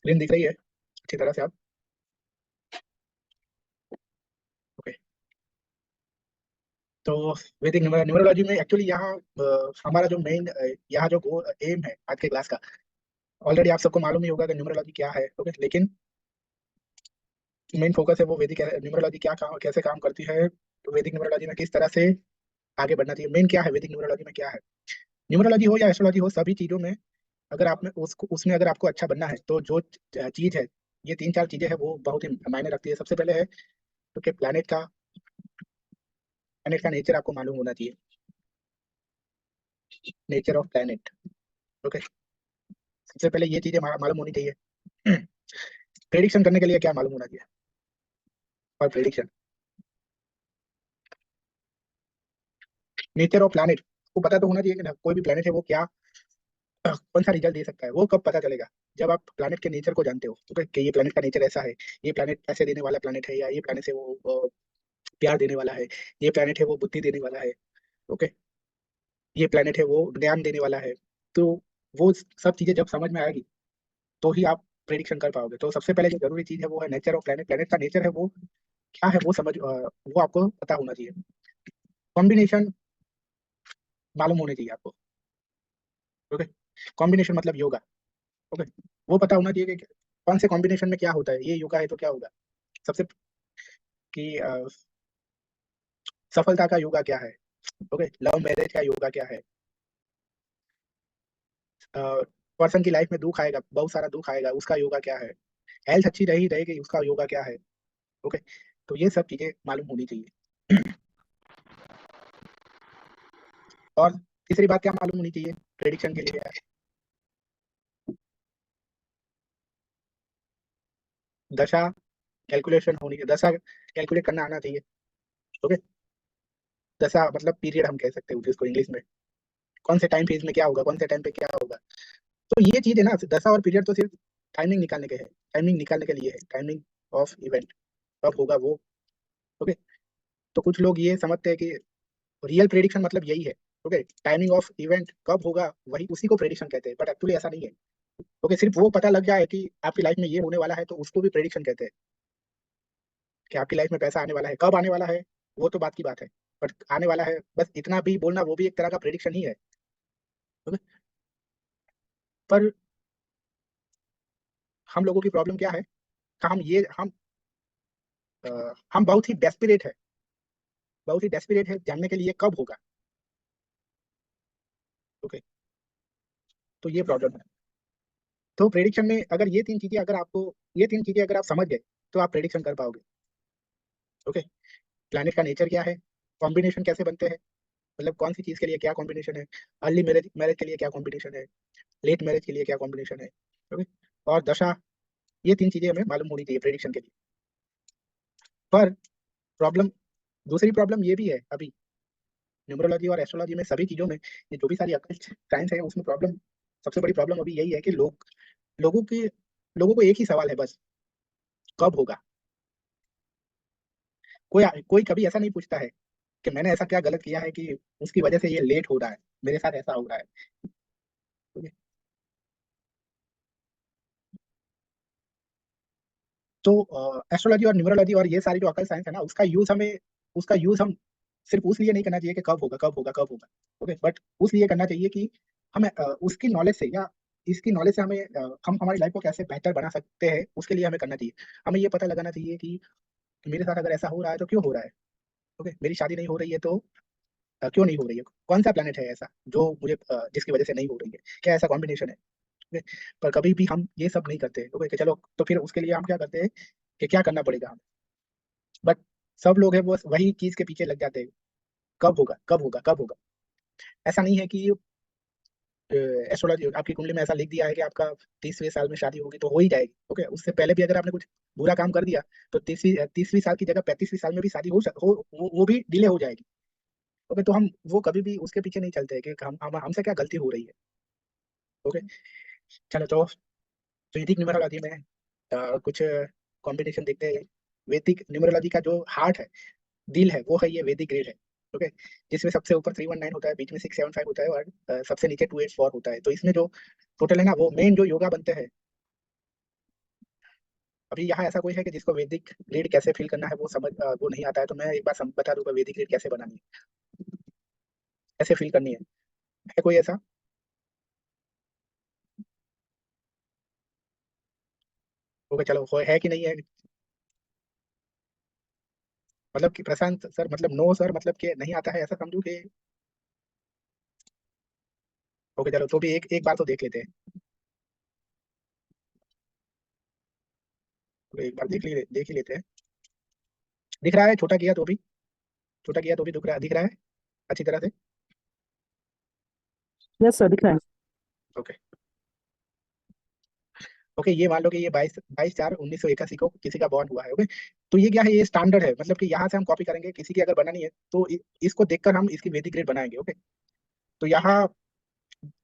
Screen दिख रही है अच्छी तरह से आप? ओके। तो वैदिक न्यूमरोलॉजी में एक्चुअली यहाँ हमारा जो मेन यहाँ जो एम है आज के क्लास का, ऑलरेडी आप सबको मालूम ही होगा कि न्यूमरोलॉजी क्या है। ओके, लेकिन मेन फोकस है वो वैदिक न्यूमरोलॉजी क्या काम कैसे काम करती है, तो वैदिक न्यूमरोलॉजी में किस तरह से आगे बढ़ना चाहिए, मेन क्या है वैदिक न्यूमरोलॉजी में क्या है। न्यूमरोलॉजी हो या एस्ट्रोलॉजी हो, सभी चीजों में अगर आप में उसको उसमें अगर आपको अच्छा बनना है तो जो चीज है, ये तीन चार चीजें हैं वो बहुत ही मायने रखती है। सबसे पहले है तो कि प्लेनेट का नेचर आपको मालूम होना चाहिए, नेचर ऑफ प्लेनेट। ओके, सबसे पहले ये चीजें मालूम होनी चाहिए। प्रेडिक्शन करने के लिए क्या मालूम होना चाहिए, और प्रेडिक्शन नेचर ऑफ प्लैनेट को पता तो होना चाहिए कि ना कोई भी प्लैनेट है वो क्या कौन सा रिजल्ट दे सकता है। वो कब पता चलेगा, जब आप प्लैनेट के नेचर को जानते हो। ओके, कि ये प्लैनेट का नेचर ऐसा है, ये प्लैनेट पैसे देने वाला प्लैनेट है, या ये प्लैनेट से वो प्यार देने वाला है, ये प्लैनेट है वो बुद्धि देने वाला है। ओके, ये प्लैनेट है वो ज्ञान देने वाला है। तो वो सब चीजें जब समझ में आएगी तो ही आप प्रेडिक्शन कर पाओगे। तो सबसे पहले जो जरूरी चीज है वो है नेचर ऑफ प्लैनेट। प्लैनेट का नेचर है वो क्या है वो वो आपको पता होना चाहिए। कॉम्बिनेशन मालूम होने चाहिए आपको। ओके, कॉम्बिनेशन मतलब योगा। ओके, वो पता होना चाहिए कि कौन से कॉम्बिनेशन में क्या होता है, ये योगा है तो क्या होगा। सबसे कि सफलता का योगा क्या है। ओके, लव मैरिज का योगा क्या है, पर्सन की लाइफ में दुख आएगा, बहुत सारा दुख आएगा, उसका योगा क्या है, हेल्थ अच्छी रही रहेगी उसका योगा क्या है। ओके, तो ये सब चीजें मालूम होनी चाहिए। और तीसरी बात क्या मालूम होनी चाहिए प्रेडिक्शन के लिए, दशा कैलकुलेशन होनी चाहिए, दशा कैलकुलेट करना आना चाहिए। ओके, दशा मतलब पीरियड हम कह सकते हैं जिसको इंग्लिश में, कौन से टाइम फेज में क्या होगा, कौन से टाइम पे क्या होगा। तो ये चीज है ना, दशा और पीरियड तो सिर्फ टाइमिंग निकालने के है, टाइमिंग निकालने के लिए है, टाइमिंग ऑफ इवेंट कब होगा वो। ओके, तो कुछ लोग ये समझते हैं कि रियल प्रेडिक्शन मतलब यही है। ओके, टाइमिंग ऑफ इवेंट कब होगा वही उसी को प्रेडिक्शन कहते हैं, बट एक्चुअली ऐसा नहीं है। ओके, सिर्फ वो पता लग जाए कि आपकी लाइफ में ये होने वाला है तो उसको भी प्रेडिक्शन कहते हैं। कि आपकी लाइफ में पैसा आने वाला है, कब आने वाला है वो तो बात की बात है, बट आने वाला है बस इतना भी बोलना वो भी एक तरह का प्रेडिक्शन ही है। ओके, पर हम लोगों की प्रॉब्लम क्या है कि हम बहुत ही डेस्परेट है, बहुत ही डेस्परेट है जानने के लिए कब होगा। ओके, तो ये प्रॉब्लम है। तो प्रेडिक्शन में अगर ये तीन चीजें अगर आप समझ गए तो आप प्रेडिक्शन कर पाओगे। ओके, प्लैनेट का नेचर क्या है, कॉम्बिनेशन कैसे बनते हैं, मतलब कौन सी चीज के लिए क्या कॉम्बिनेशन है, अर्ली मैरिज मैरिज के लिए क्या कॉम्बिनेशन है, लेट मैरिज के लिए क्या कॉम्बिनेशन है। ओके, और दशा, ये तीन चीजें हमें मालूम होनी चाहिए प्रेडिक्शन के लिए। पर प्रॉब्लम दूसरी प्रॉब्लम ये भी है अभी न्यूमरोलॉजी और एस्ट्रोलॉजी में, सभी चीजों में, ये जो भी सारी साइंस है उसमें प्रॉब्लम, सबसे बड़ी प्रॉब्लम अभी यही है कि लोगों की लोगों को एक ही सवाल है बस, कब होगा। कोई कोई कभी ऐसा नहीं पूछता है कि मैंने ऐसा क्या गलत किया है कि उसकी वजह से ये लेट हो रहा है, मेरे साथ ऐसा हो रहा है। ठीक है? तो एस्ट्रोलॉजी और न्यूमरोलॉजी और ये सारी जो अकल साइंस है ना, उसका यूज हम सिर्फ उसलिए नहीं करना चाहिए कि कब होगा कब होगा कब होगा। ओके, बट उसलिए करना चाहिए कि हमें उसकी नॉलेज से या इसकी नॉलेज से हम हमारी लाइफ को कैसे बेहतर बना सकते हैं उसके लिए हमें करना चाहिए। हमें ये पता लगाना चाहिए कि मेरे साथ अगर ऐसा हो रहा है तो क्यों हो रहा है। ओके, मेरी शादी नहीं हो रही है तो क्यों नहीं हो रही है, कौन सा प्लेनेट है ऐसा जो मुझे जिसकी वजह से नहीं हो रही है, क्या ऐसा कॉम्बिनेशन है। ओके, पर कभी भी हम ये सब नहीं करते। ओके, कि चलो तो फिर उसके लिए हम क्या करते हैं कि क्या करना पड़ेगा हमें, बट सब लोग हैं वो वही चीज के पीछे लग जाते हैं, कब होगा कब होगा कब होगा। ऐसा नहीं है कि एस्ट्रोलॉजी आपकी कुंडली में ऐसा लिख दिया है कि आपका 30वें साल में शादी होगी तो हो ही जाएगी। ओके, उससे पहले भी अगर आपने कुछ बुरा काम कर दिया तो 30वीं साल की जगह 35वीं साल में भी शादी वो भी डिले हो जाएगी। ओके, तो हम वो कभी भी उसके पीछे नहीं चलते कि हमसे क्या गलती हो रही है। ओके, चलो तो वैदिक न्यूमरोलॉजी में कुछ कॉम्बिनेशन देखते हैं। वैदिक न्यूमरोलॉजी का जो हार्ट है, दिल है, वो है ये वैदिक ग्रेड है। ओके, जिसमें सबसे ऊपर 319 होता है, बीच में 675 होता है, और सबसे नीचे 284 होता है। तो इसमें जो टोटल है ना वो मेन जो योगा बनते हैं, अभी यहाँ ऐसा कोई है कि जिसको वैदिक ग्रिड कैसे फिल करना है वो वो नहीं आता है, तो मैं एक बार बता दूंगा वैदिक ग्रिड कैसे बनानी है, कैसे फिल करनी है कोई ऐसा? ओके चलो, है कि नहीं है? मतलब कि प्रशांत सर, मतलब नो सर, मतलब कि नहीं आता है ऐसा समझू कि? ओके चलो, तो भी एक एक बार तो एक बार देख ही लेते हैं। दिख रहा है छोटा किया तो भी, छोटा किया तो भी दिख रहा है अच्छी तरह से? यस सर, दिख रहा है। ओके। ओके, ये मान लो कि ये 22/4/1981 को किसी का बॉर्न हुआ है। ओके, तो ये क्या है, ये स्टैंडर्ड है, मतलब कि यहाँ से हम कॉपी करेंगे, किसी की अगर बनानी है तो इसको देखकर हम इसकी वैदिक ग्रेड बनाएंगे। ओके, तो यहाँ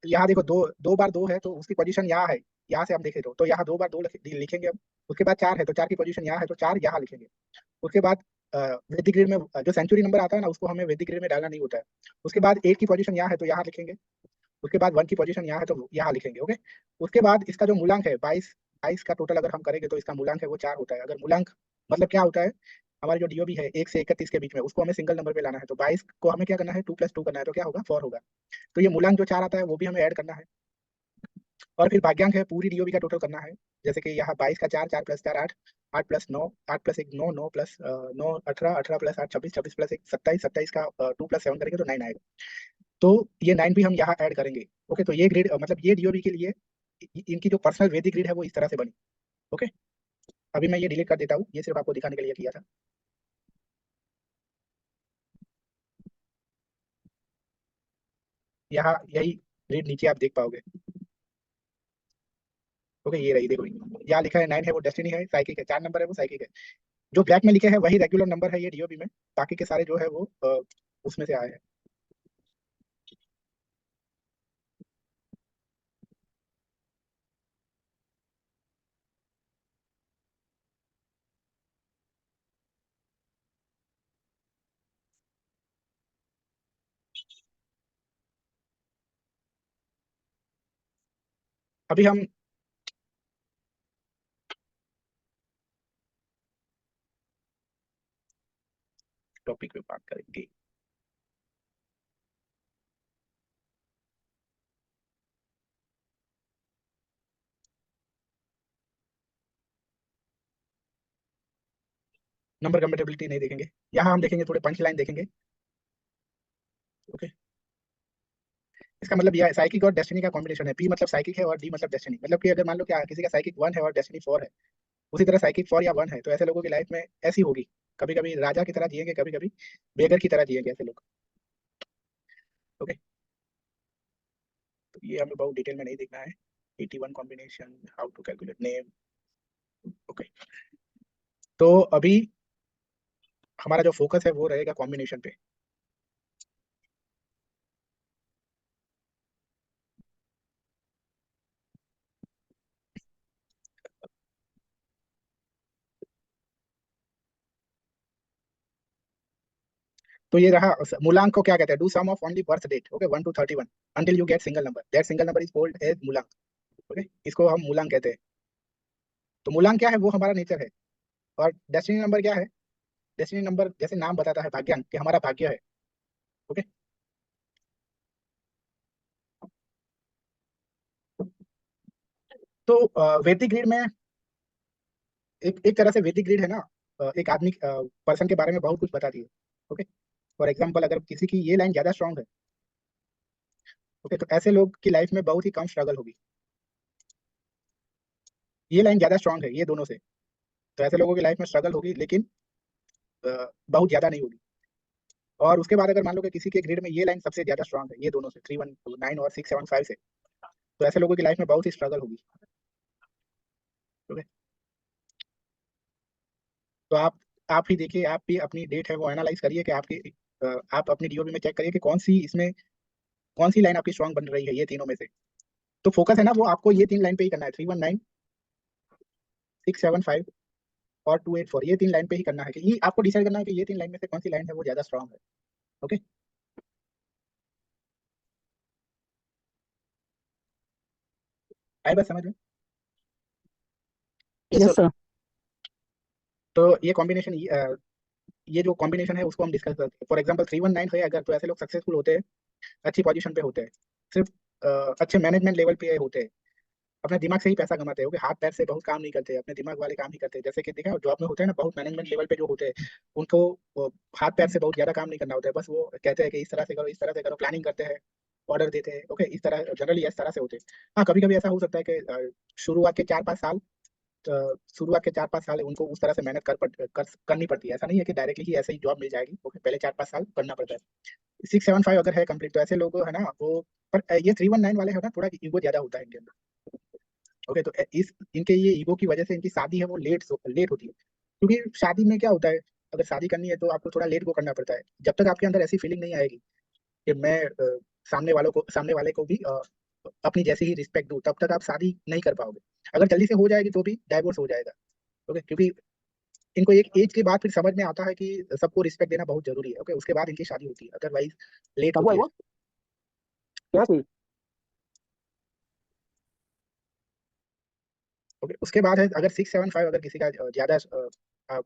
यहाँ देखो, दो 2 बार 2 है तो उसकी पोजीशन यहाँ है। यहाँ से हम देखें तो यहाँ 2 बार 2 लिखेंगे हम। उसके बाद 4 है तो 4 की पोजीशन यहाँ है तो 4 यहाँ लिखेंगे। उसके बाद वैदिक ग्रेड में जो सेंचुरी नंबर आता है ना, उसको हमें वैदिक ग्रेड में डालना नहीं होता है। उसके बाद 8 की पोजीशन यहाँ है तो यहाँ लिखेंगे। उसके बाद 1 की पोजीशन यहाँ है तो यहाँ लिखेंगे। ओके, उसके बाद इसका जो मूलांक है 22, 22 का टोटल अगर हम करेंगे तो इसका मूलांक है वो 4 होता है। अगर मूलांक मतलब क्या होता है, हमारी जो डीओबी है 1 से 31 के बीच में, उसको हमें सिंगल नंबर पे लाना है, तो 22 को हमें क्या करना है, 2 + 2 करना है, तो क्या होगा, 4 होगा। तो ये मूलांक जो 4 आता है वो भी हमें ऐड करना है। और फिर भाग्यांक है, पूरी डीओबी का टोटल करना है। जैसे कि यहाँ 22 का 4, 4 + 4 8, 8 + 9, 8 + 1 9, 9 + 9 18, 18 + 8 26, 26 + 1 27, 27 का 2 + 7 करेंगे तो 9 आएगा। तो ये 9 भी हम यहाँ ऐड करेंगे। ओके, तो ये ग्रेड मतलब ये डीओबी के लिए इनकी जो पर्सनल वैदिक ग्रेड है वो इस तरह से बनी। ओके, अभी मैं ये डिलीट कर देता हूँ, ये सिर्फ आपको दिखाने के लिए किया था। यहाँ यही ग्रेड नीचे आप देख पाओगे। ओके, ये रही देखो, यहाँ लिखा है 9 है वो डेस्टिनी है, साइकिक है, 4 नंबर है वो साइकिक है। जो ब्लैक में लिखे हैं वही रेगुलर नंबर है ये डीओबी में। बाकी के सारे जो है वो उसमें से आए हैं। अभी हम टॉपिक पे बात करेंगे। नंबर कंपेटेबिलिटी नहीं देखेंगे, यहाँ हम देखेंगे थोड़े पंच लाइन देखेंगे। ओके, इसका मतलब यह है साइकिक और डेस्टिनी का कॉम्बिनेशन है। पी मतलब साइकिक है और डी मतलब डेस्टिनी, मतलब कि अगर मान लो क्या किसी का साइकिक 1 है और डेस्टिनी 4 है, उसी तरह साइकिक 4 या 1 है, तो ऐसे लोगों की लाइफ में ऐसी होगी। कभी कभी राजा की तरह जिएंगे, कभी कभी बेगर की तरह जिएंगे ऐसे लोग। ओके, तो ये हमें बहुत डिटेल में नहीं देखना है। 81 combination, how to calculate name. Okay, तो अभी हमारा जो फोकस है वो रहेगा कॉम्बिनेशन पे। तो ये रहा मूलांक को क्या कहते हैं, do sum of only birth date. Okay, 1 to 31 until you get single number, that single number is called as मूलांक। ओके, इसको हम मूलांक कहते हैं। तो मूलांक क्या है, वो हमारा नेचर है। और डेस्टिनी नंबर क्या है, डेस्टिनी नंबर जैसे नाम बताता है भाग्यांक, कि हमारा भाग्य है। ओके, तो वैदिक ग्रेड में एक एक तरह से वैदिक ग्रेड है ना, एक आदमी पर्सन के बारे में बहुत कुछ बताती है। ओके, फॉर एग्जाम्पल अगर किसी की ये लाइन ज्यादा स्ट्रांग है, ओके, तो ऐसे लोग की लाइफ में बहुत ही कम स्ट्रगल होगी। ये लाइन ज्यादा स्ट्रांग है ये दोनों से, तो ऐसे लोगों की लाइफ में स्ट्रगल होगी, लेकिन बहुत ज्यादा नहीं होगी। और उसके बाद अगर मान लो कि किसी के ग्रेड में ये लाइन सबसे ज्यादा स्ट्रांग है, ये दोनों से 319 और 675 से, तो ऐसे लोगों की लाइफ में बहुत ही स्ट्रगल होगी। ओके, तो आप ही देखिए, आप भी अपनी डेट है वो एनालाइज करिए कि आपकी आप अपनी डीओबी में चेक करिए कि कौन सी इसमें कौन सी लाइन आपकी स्ट्रांग बन रही है ये तीनों में से। तो फोकस है ना वो आपको ये 3 लाइन पे ही करना है, 319, 675 और 284, ये 3 लाइन पे ही करना है, कि ये आपको डिसाइड करना है कि ये 3 लाइन में से कौन सी लाइन है वो ज्यादा स्ट्रांग है। ओके, आई बात समझ में? Yes sir. तो ये जो कॉम्बिनेशन है उसको हम डिस्कस करते हैं। फॉर एग्जांपल 319 है अगर, तो ऐसे लोग सक्सेसफुल होते हैं, अच्छी पोजीशन पे होते हैं, सिर्फ अच्छे मैनेजमेंट लेवल पे होते हैं, अपने दिमाग से ही पैसा कमाते हैं, वो हाथ पैर से बहुत काम नहीं करते, अपने दिमाग वाले काम ही करते हैं। जैसे कि देखा जॉब में होते हैं ना, बहुत मैनेजमेंट लेवल पे जो होते हैं, उनको हाथ पैर से बहुत ज्यादा काम नहीं करना होता है, बस वो कहते हैं कि इस तरह से करो, इस तरह से करो, प्लानिंग करते हैं, ऑर्डर देते हैं। ओके, इस तरह जनरली इस तरह से होते हैं। हाँ, कभी कभी ऐसा हो सकता है कि शुरुआत के 4-5 साल शुरुआत के 4-5 साल उनको उस तरह से मेहनत करनी पड़ती है। ऐसा नहीं है कि डायरेक्टली ही ऐसे ही जॉब मिल जाएगी। ओके, पहले 4-5 साल करना पड़ता है। 675 अगर है कंप्लीट, तो ऐसे लोग है ना वो, पर ये 319 वाले है ना, थोड़ा ईगो ज्यादा होता है इनके अंदर। ओके, तो इस इनके ये ईगो की वजह से इनकी शादी है वो लेट होती है। क्योंकि शादी में क्या होता है, अगर शादी करनी है तो आपको थोड़ा लेट को करना पड़ता है। जब तक आपके अंदर ऐसी फीलिंग नहीं आएगी कि मैं सामने वाले को भी अपनी जैसी ही रिस्पेक्ट दूं, तब तक आप शादी नहीं कर पाओगे। अगर जल्दी से हो जाएगी तो भी डाइवोर्स हो जाएगा। ओके, क्योंकि इनको एक एज के बाद फिर समझ में आता है कि सबको रिस्पेक्ट देना बहुत जरूरी है। ओके, उसके बाद इनकी शादी होती है, अदरवाइज लेट कब हुआ होती है है। वो? क्या चीज? ओके, उसके बाद है अगर 675 अगर किसी का ज्यादा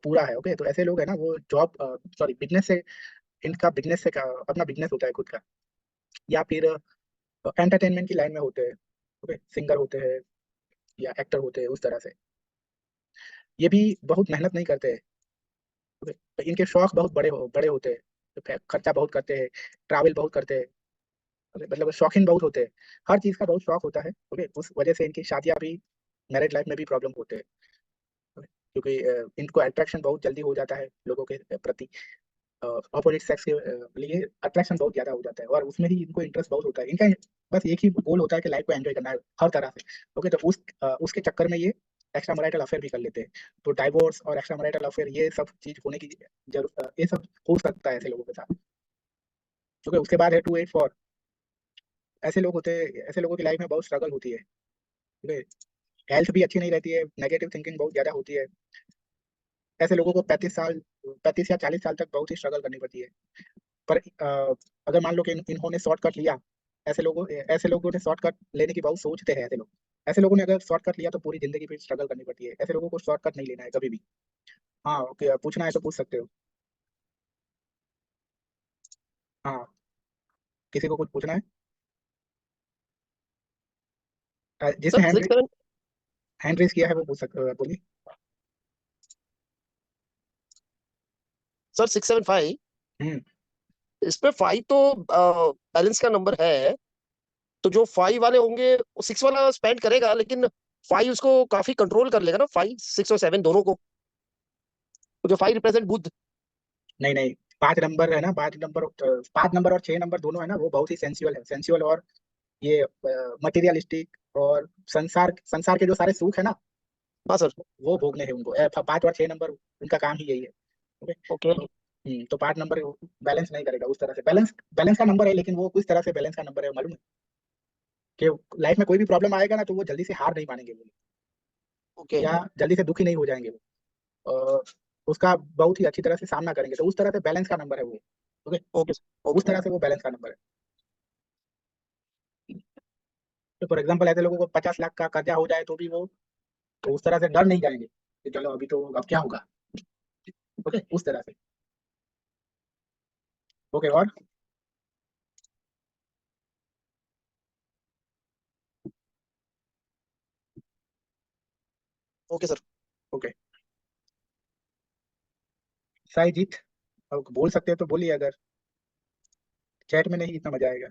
पूरा है। ओके, तो ऐसे लोग है ना वो जॉब सॉरी बिजनेस से, इनका बिजनेस से अपना बिजनेस होता है खुद का, या फिर एंटरटेनमेंट की लाइन में होते हैं। ओके, सिंगर होते हैं या एक्टर होते हैं, उस तरह से ये भी बहुत मेहनत नहीं करते हैं। ओके, तो इनके शौक बहुत बड़े होते हैं, तो खर्चा बहुत करते हैं, ट्रैवल बहुत करते हैं। ओके, मतलब शौकीन बहुत होते हैं, हर चीज का बहुत शौक होता है। ओके, उस वजह से इनकी शादियां भी, मैरिज लाइफ में भी प्रॉब्लम होते हैं। क्योंकि इनको अट्रैक्शन बहुत जल्दी हो जाता है लोगों के प्रति, ऑपोजिट सेक्स के लिए अट्रैक्शन बहुत ज्यादा हो जाता है, और उसमें ही इनको इंटरेस्ट बहुत होता है इनका। बस एक ही गोल होता है कि लाइफ को एंजॉय करना है हर तरह से। ओके, तो उसके चक्कर में ये एक्स्ट्रा मैरिटल अफेयर भी कर लेते हैं। तो डाइवोर्स और एक्स्ट्रा मैरिटल अफेयर ये सब चीज होने की ये सब हो सकता है ऐसे लोगों के साथ। क्योंकि उसके बाद है 284। ऐसे लोग होते हैं, ऐसे लोगों की लाइफ में बहुत स्ट्रगल होती है। हेल्थ भी अच्छी नहीं रहती है, नेगेटिव थिंकिंग बहुत ज्यादा होती है। ऐसे लोगों को 35 या 40 साल तक बहुत ही स्ट्रगल करनी पड़ती है। पर अगर मान लो कि इन्होंने शॉर्टकट लिया, ऐसे लोगों ने शॉर्टकट लेने की बहुत सोचते हैं ऐसे लोग। ऐसे लोगों ने अगर शॉर्टकट लिया तो पूरी जिंदगी फिर स्ट्रगल करनी पड़ती है। ऐसे लोगों को शॉर्टकट नहीं लेना है कभी भी। हाँ, ओके, पूछना है तो पूछ सकते हो। हाँ, किसी को कुछ पूछना है? सर जिसने सिक्स सेवन हैंड रेस किया है वो पूछ सकते हो, बोलिए। सर 675, हम्म। इस पे 5 तो बैलेंस का नंबर है। तो जो 5 वाले होंगे वो 6 वाला स्पेंड करेगा, लेकिन 5 उसको काफी कंट्रोल कर लेगा ना, 5 6 और 7 दोनों को। तो जो 5 रिप्रेजेंट बुध। नहीं नहीं, 5 नंबर है ना, 5 नंबर और 6 नंबर दोनों है ना, वो बहुत ही सेंसुअल है, सेंसुअल और ये मटेरियलिस्टिक, और संसार संसार के जो सारे सुख है ना, हाँ सर। वो भोगने हैं उनको। 5 और 6 नंबर उनका काम ही यही है। Okay, okay. तो 5 नंबर बैलेंस नहीं करेगा उस तरह से। बैलेंस बैलेंस का नंबर है, लेकिन वो किस तरह से बैलेंस का नंबर है मालूम है? कि लाइफ में कोई भी प्रॉब्लम आएगा ना, तो वो जल्दी से हार नहीं मानेंगे वो, ओके। या जल्दी से दुखी नहीं हो जाएंगे वो, उसका बहुत ही अच्छी तरह से सामना करेंगे। तो उस तरह से बैलेंस का नंबर है वो। Okay, okay sir. ओके। उस तरह से वो बैलेंस का नंबर है। तो फॉर एग्जाम्पल ऐसे लोगों को 50 लाख का कर्जा हो जाए तो भी वो, तो उस तरह से डर नहीं जाएंगे कि चलो अभी तो अब क्या होगा। ओके, उस तरह से। ओके, और ओके सर। ओके, साई जीत, अब बोल सकते हैं तो बोलिए, अगर चैट में नहीं इतना मजा आएगा।